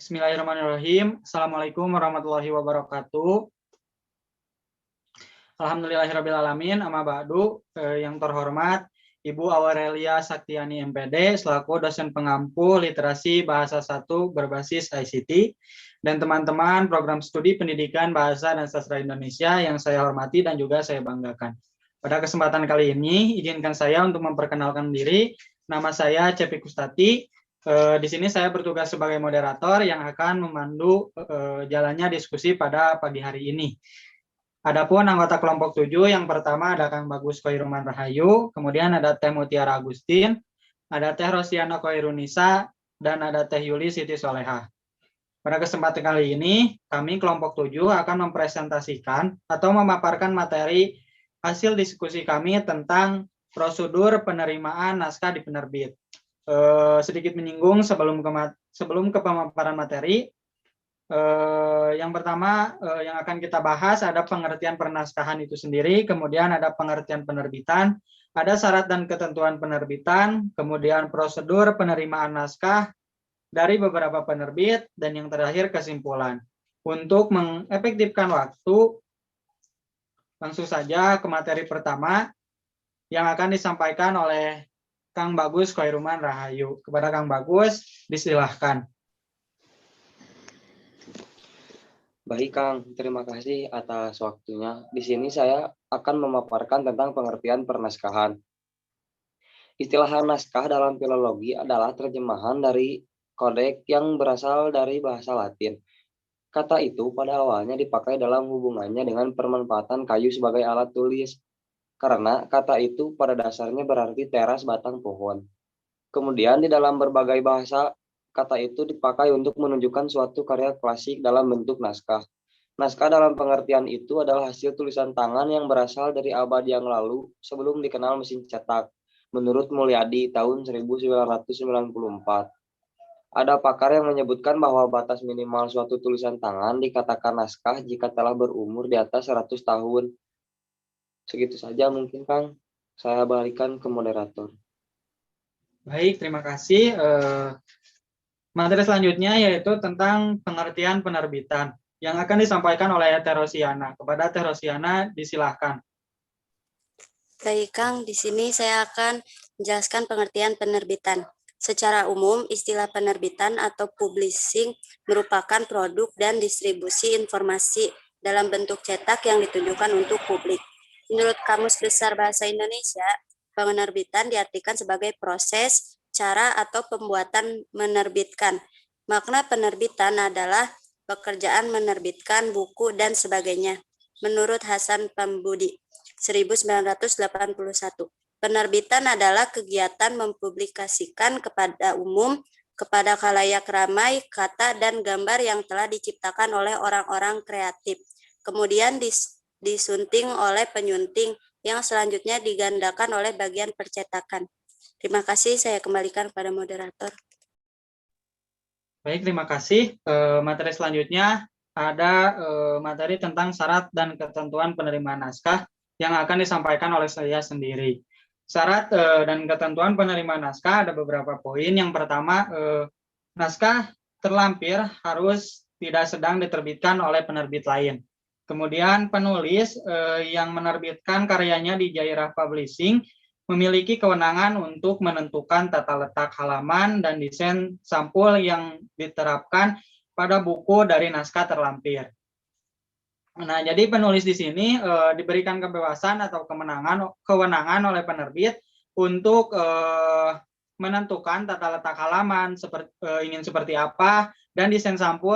Bismillahirrahmanirrahim. Assalamualaikum warahmatullahi wabarakatuh. Alhamdulillahirrahmanirrahim. Amma ba'du. Yang terhormat Ibu Aurelia Saktiani MPD selaku dosen pengampu literasi bahasa 1 berbasis ICT dan teman-teman program studi pendidikan bahasa dan sastra Indonesia yang saya hormati dan juga saya banggakan. Pada kesempatan kali ini izinkan saya untuk memperkenalkan diri. Nama saya Cepi Kustati. Di sini saya bertugas sebagai moderator yang akan memandu jalannya diskusi pada pagi hari ini. Adapun anggota kelompok 7 yang pertama ada Kang Bagus Khoiruman Rahayu, kemudian ada Teh Mutiara Agustin, ada Teh Rosiana Khoirunisa, dan ada Teh Yuli Siti Soleha. Pada kesempatan kali ini, kami kelompok 7 akan mempresentasikan atau memaparkan materi hasil diskusi kami tentang prosedur penerimaan naskah di penerbit. Sedikit menyinggung sebelum ke pemaparan materi. Yang pertama yang akan kita bahas ada pengertian pernaskahan itu sendiri, kemudian ada pengertian penerbitan, ada syarat dan ketentuan penerbitan, kemudian prosedur penerimaan naskah dari beberapa penerbit, dan yang terakhir kesimpulan. Untuk mengefektifkan waktu, langsung saja ke materi pertama yang akan disampaikan oleh Kang Bagus Khoiruman Rahayu. Kepada Kang Bagus, disilahkan. Baik Kang, terima kasih atas waktunya. Di sini saya akan memaparkan tentang pengertian pernaskahan. Istilah naskah dalam filologi adalah terjemahan dari kodeks yang berasal dari bahasa Latin. Kata itu pada awalnya dipakai dalam hubungannya dengan permanfaatan kayu sebagai alat tulis, karena kata itu pada dasarnya berarti teras batang pohon. Kemudian di dalam berbagai bahasa, kata itu dipakai untuk menunjukkan suatu karya klasik dalam bentuk naskah. Naskah dalam pengertian itu adalah hasil tulisan tangan yang berasal dari abad yang lalu sebelum dikenal mesin cetak, menurut Mulyadi tahun 1994. Ada pakar yang menyebutkan bahwa batas minimal suatu tulisan tangan dikatakan naskah jika telah berumur di atas 100 tahun. Segitu saja mungkin Kang, saya balikan ke moderator. Baik, terima kasih. Materi selanjutnya yaitu tentang pengertian penerbitan yang akan disampaikan oleh Teh Rosiana. Kepada Teh Rosiana, disilahkan. Baik Kang, di sini saya akan menjelaskan pengertian penerbitan. Secara umum, istilah penerbitan atau publishing merupakan produk dan distribusi informasi dalam bentuk cetak yang ditujukan untuk publik. Menurut Kamus Besar Bahasa Indonesia, penerbitan diartikan sebagai proses, cara, atau pembuatan menerbitkan. Makna penerbitan adalah pekerjaan menerbitkan buku dan sebagainya. Menurut Hasan Pambudi, 1981. Penerbitan adalah kegiatan mempublikasikan kepada umum, kepada khalayak ramai, kata dan gambar yang telah diciptakan oleh orang-orang kreatif. Kemudian disunting oleh penyunting yang selanjutnya digandakan oleh bagian percetakan. Terima kasih, saya kembalikan kepada moderator. Baik, terima kasih. Materi selanjutnya ada materi tentang syarat dan ketentuan penerimaan naskah yang akan disampaikan oleh saya sendiri. Syarat dan ketentuan penerimaan naskah ada beberapa poin. Yang pertama, naskah terlampir harus tidak sedang diterbitkan oleh penerbit lain. Kemudian penulis yang menerbitkan karyanya di Jairah Publishing memiliki kewenangan untuk menentukan tata letak halaman dan desain sampul yang diterapkan pada buku dari naskah terlampir. Nah, jadi penulis di sini diberikan kebebasan atau kewenangan oleh penerbit untuk menentukan tata letak halaman ingin seperti apa dan desain sampul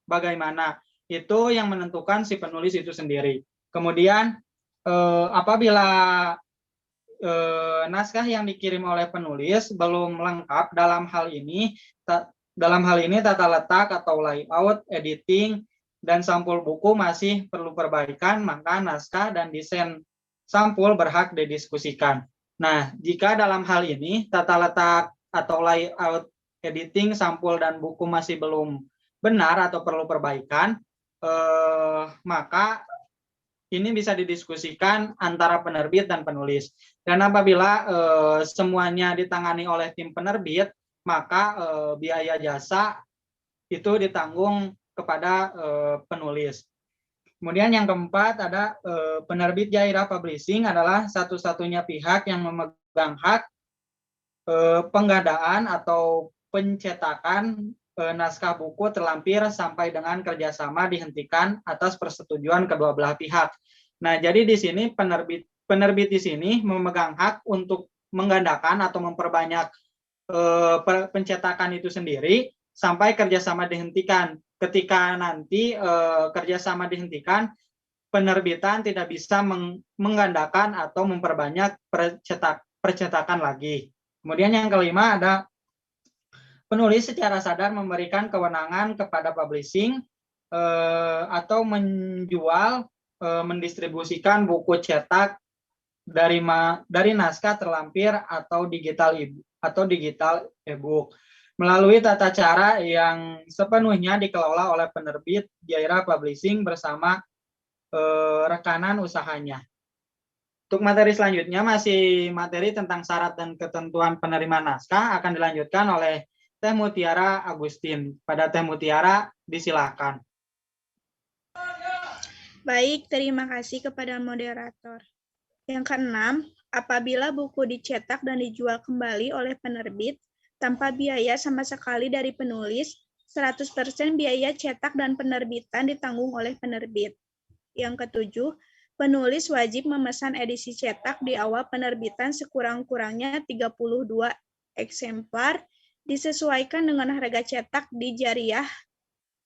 bagaimana. Itu yang menentukan si penulis itu sendiri. Kemudian apabila naskah yang dikirim oleh penulis belum lengkap dalam hal ini tata letak atau layout, editing, dan sampul buku masih perlu perbaikan, maka naskah dan desain sampul berhak didiskusikan. Nah, jika dalam hal ini tata letak atau layout, editing, sampul, dan buku masih belum benar atau perlu perbaikan, maka ini bisa didiskusikan antara penerbit dan penulis. Dan apabila semuanya ditangani oleh tim penerbit, maka biaya jasa itu ditanggung kepada penulis. Kemudian yang keempat ada penerbit Jairah Publishing adalah satu-satunya pihak yang memegang hak penggadaan atau pencetakan naskah buku terlampir sampai dengan kerjasama dihentikan atas persetujuan kedua belah pihak. Nah, jadi di sini penerbit di sini memegang hak untuk menggandakan atau memperbanyak pencetakan itu sendiri sampai kerjasama dihentikan. Ketika nanti kerjasama dihentikan, penerbitan tidak bisa menggandakan atau memperbanyak percetakan lagi. Kemudian yang kelima ada penulis secara sadar memberikan kewenangan kepada publishing atau menjual, mendistribusikan buku cetak dari naskah terlampir atau digital e-book melalui tata cara yang sepenuhnya dikelola oleh penerbit Jairah Publishing bersama rekanan usahanya. Untuk materi selanjutnya masih materi tentang syarat dan ketentuan penerima naskah akan dilanjutkan oleh Teh Mutiara Agustin. Pada Teh Mutiara disilakan. Baik, terima kasih kepada moderator. Yang keenam, apabila buku dicetak dan dijual kembali oleh penerbit tanpa biaya sama sekali dari penulis, 100% biaya cetak dan penerbitan ditanggung oleh penerbit. Yang ketujuh, penulis wajib memesan edisi cetak di awal penerbitan sekurang-kurangnya 32 eksemplar disesuaikan dengan harga cetak di Jairah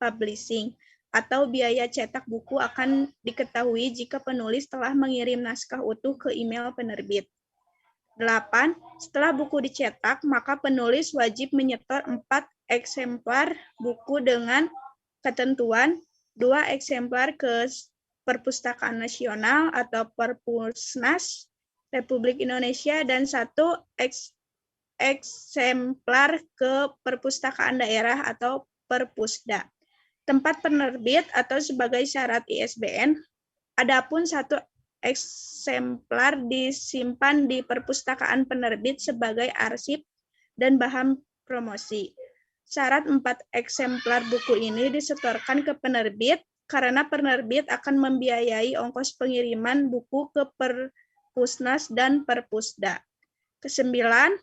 Publishing, atau biaya cetak buku akan diketahui jika penulis telah mengirim naskah utuh ke email penerbit. 8. Setelah buku dicetak, maka penulis wajib menyetor 4 eksemplar buku dengan ketentuan 2 eksemplar ke Perpustakaan Nasional atau Perpusnas Republik Indonesia dan 1 eksemplar ke Perpustakaan Daerah atau Perpusda. Tempat penerbit atau sebagai syarat ISBN, adapun 1 eksemplar disimpan di perpustakaan penerbit sebagai arsip dan bahan promosi. Syarat 4 eksemplar buku ini disetorkan ke penerbit karena penerbit akan membiayai ongkos pengiriman buku ke Perpusnas dan Perpusda. Kesembilan,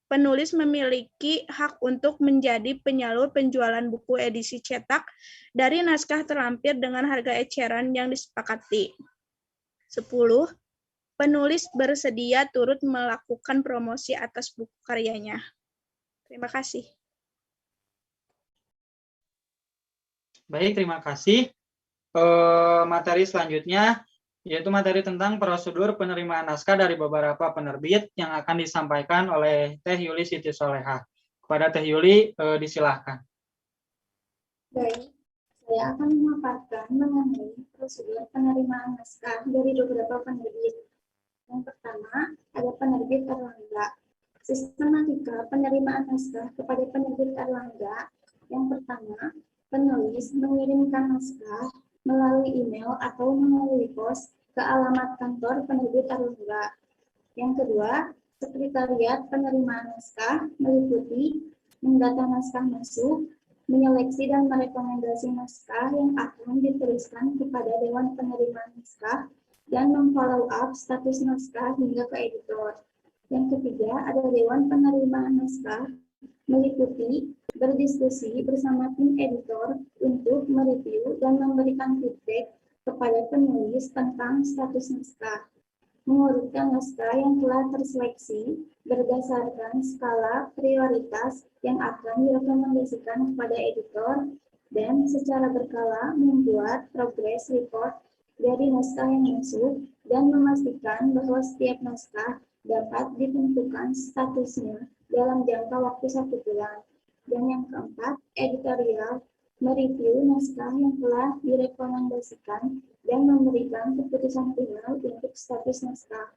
penulis memiliki hak untuk menjadi penyalur penjualan buku edisi cetak dari naskah terlampir dengan harga eceran yang disepakati. 10. Penulis bersedia turut melakukan promosi atas buku karyanya. Terima kasih. Baik, terima kasih. Materi selanjutnya yaitu materi tentang prosedur penerimaan naskah dari beberapa penerbit yang akan disampaikan oleh Teh Yuli Siti Soleha. Kepada Teh Yuli, disilahkan. Baik, saya akan memaparkan mengenai prosedur penerimaan naskah dari beberapa penerbit. Yang pertama, ada penerbit Erlangga. Sistematika penerimaan naskah kepada penerbit Erlangga. Yang pertama, penulis mengirimkan naskah melalui email atau melalui pos ke alamat kantor penerbit Erlangga. Yang kedua, sekretariat penerimaan naskah meliputi mendata naskah masuk, menyeleksi dan merekomendasi naskah yang akan dituliskan kepada Dewan Penerimaan Naskah, dan memfollow up status naskah hingga ke editor. Yang ketiga, ada Dewan Penerimaan Naskah meliputi berdiskusi bersama tim editor untuk mereview dan memberikan feedback kepada penulis tentang status naskah, mengurutkan naskah yang telah terseleksi berdasarkan skala prioritas yang akan direkomendasikan kepada editor, dan secara berkala membuat progress report dari naskah yang masuk dan memastikan bahwa setiap naskah dapat ditentukan statusnya dalam jangka waktu 1 bulan. Dan yang keempat, editorial mereview naskah yang telah direkomendasikan dan memberikan keputusan final untuk status naskah.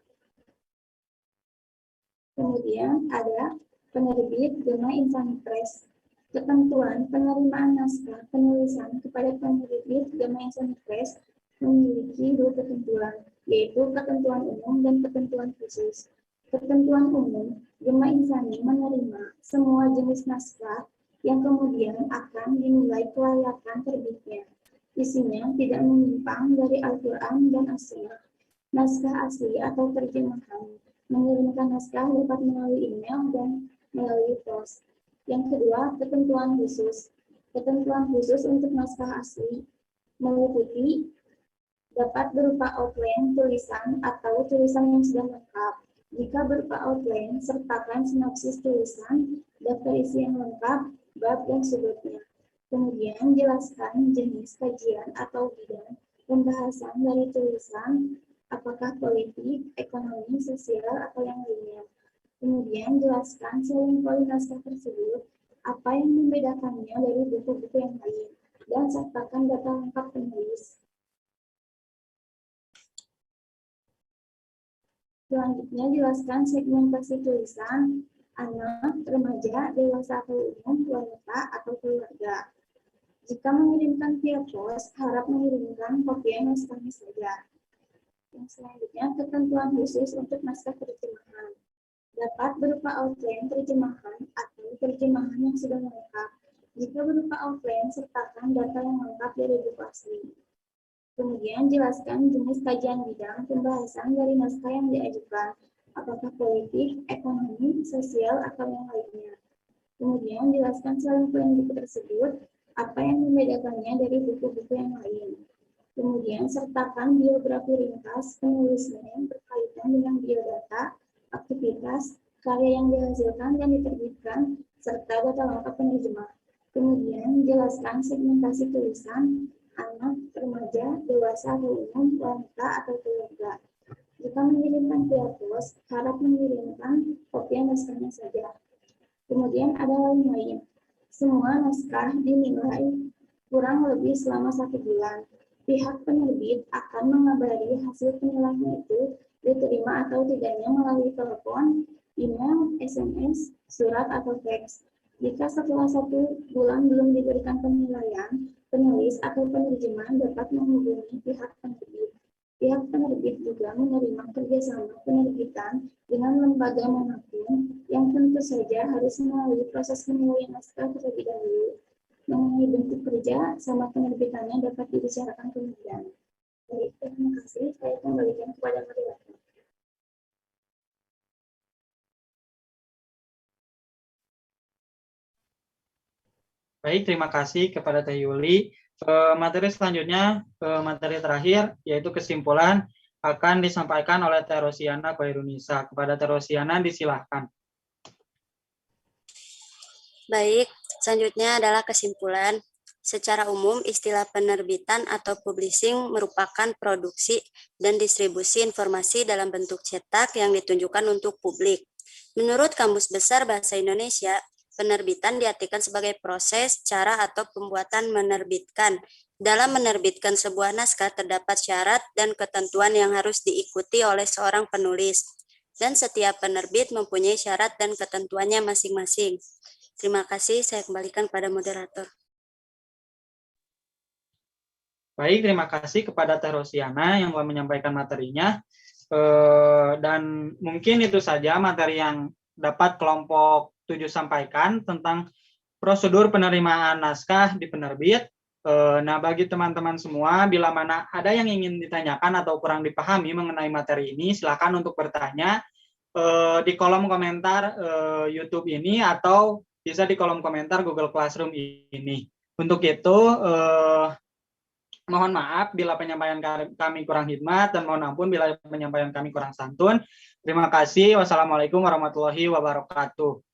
Kemudian ada penerbit Gema Insani Press. Ketentuan penerimaan naskah penulisan kepada penerbit Gema Insani Press memiliki 2 ketentuan, yaitu ketentuan umum dan ketentuan khusus. Ketentuan umum, Gema Insani menerima semua jenis naskah yang kemudian akan dinilai kelayakan terbitnya. Isinya tidak menyimpang dari Al-Quran dan As-Sunnah. Naskah asli atau terjemahan. Mengirimkan naskah dapat melalui email dan melalui pos. Yang kedua, ketentuan khusus. Ketentuan khusus untuk naskah asli meliputi dapat berupa outline tulisan atau tulisan yang sudah lengkap. Jika berupa outline, sertakan sinopsis tulisan, daftar isi yang lengkap, bab dan sudutnya. Kemudian jelaskan jenis kajian atau bidang pembahasan dari tulisan, apakah politik, ekonomi, sosial, atau yang lainnya. Kemudian jelaskan selling point naskah tersebut, apa yang membedakannya dari buku-buku yang lain, dan sertakan data lengkap penulis. Selanjutnya jelaskan segmentasi tulisan, anak, remaja, dewasa atau umum, wanita, atau keluarga. Jika mengirimkan via pos, harap mengirimkan kopian naskahnya saja. Yang selanjutnya, ketentuan khusus untuk naskah terjemahan. Dapat berupa outline terjemahan atau terjemahan yang sudah lengkap. Jika berupa outline, sertakan data yang lengkap dari buku asli. Kemudian jelaskan jenis kajian bidang pembahasan dari naskah yang diajukan, apakah politik, ekonomi, sosial, atau yang lainnya. Kemudian jelaskan selling point buku tersebut, apa yang membedakannya dari buku-buku yang lain. Kemudian sertakan biografi ringkas penulisnya yang berkaitan dengan biodata, aktivitas, karya yang dihasilkan dan diterbitkan, serta data lengkap penerjemah. Kemudian jelaskan segmentasi tulisan, anak, remaja, dewasa atau umum, wanita atau keluarga. Jika mengirimkan via pos, harap mengirimkan kopian naskahnya saja. Kemudian ada lain-lain. Semua naskah dinilai kurang lebih selama 1 bulan. Pihak penerbit akan mengabari hasil penilaian itu diterima atau tidaknya melalui telepon, email, SMS, surat, atau fax. Jika setelah 1 bulan belum diberikan penilaian, penulis atau penerjemah dapat menghubungi pihak penerbit. Pihak penerbit juga menerima kerjasama penerbitan dengan lembaga manapun yang tentu saja harus melalui proses penilaian naskah terlebih dahulu. Mengenai bentuk kerja sama penerbitannya dapat dibicarakan kemudian. Baik, terima kasih. Saya kembalikan kepada moderator. Baik, terima kasih kepada Teh Yuli. Materi selanjutnya, materi terakhir, yaitu kesimpulan, akan disampaikan oleh Teh Rosiana Khairunisa. Kepada Teh Rosiana, disilahkan. Baik, selanjutnya adalah kesimpulan. Secara umum, istilah penerbitan atau publishing merupakan produksi dan distribusi informasi dalam bentuk cetak yang ditunjukkan untuk publik. Menurut Kamus Besar Bahasa Indonesia, penerbitan diartikan sebagai proses, cara, atau pembuatan menerbitkan. Dalam menerbitkan sebuah naskah terdapat syarat dan ketentuan yang harus diikuti oleh seorang penulis, dan setiap penerbit mempunyai syarat dan ketentuannya masing-masing. Terima kasih, saya kembalikan pada moderator. Baik, terima kasih kepada Teh Rosiana yang telah menyampaikan materinya. Dan mungkin itu saja materi yang dapat kelompok 7 sampaikan tentang prosedur penerimaan naskah di penerbit. Nah, bagi teman-teman semua, bila mana ada yang ingin ditanyakan atau kurang dipahami mengenai materi ini, silakan untuk bertanya di kolom komentar YouTube ini atau bisa di kolom komentar Google Classroom ini. Untuk itu, mohon maaf bila penyampaian kami kurang hikmat dan mohon ampun bila penyampaian kami kurang santun. Terima kasih. Wassalamualaikum warahmatullahi wabarakatuh.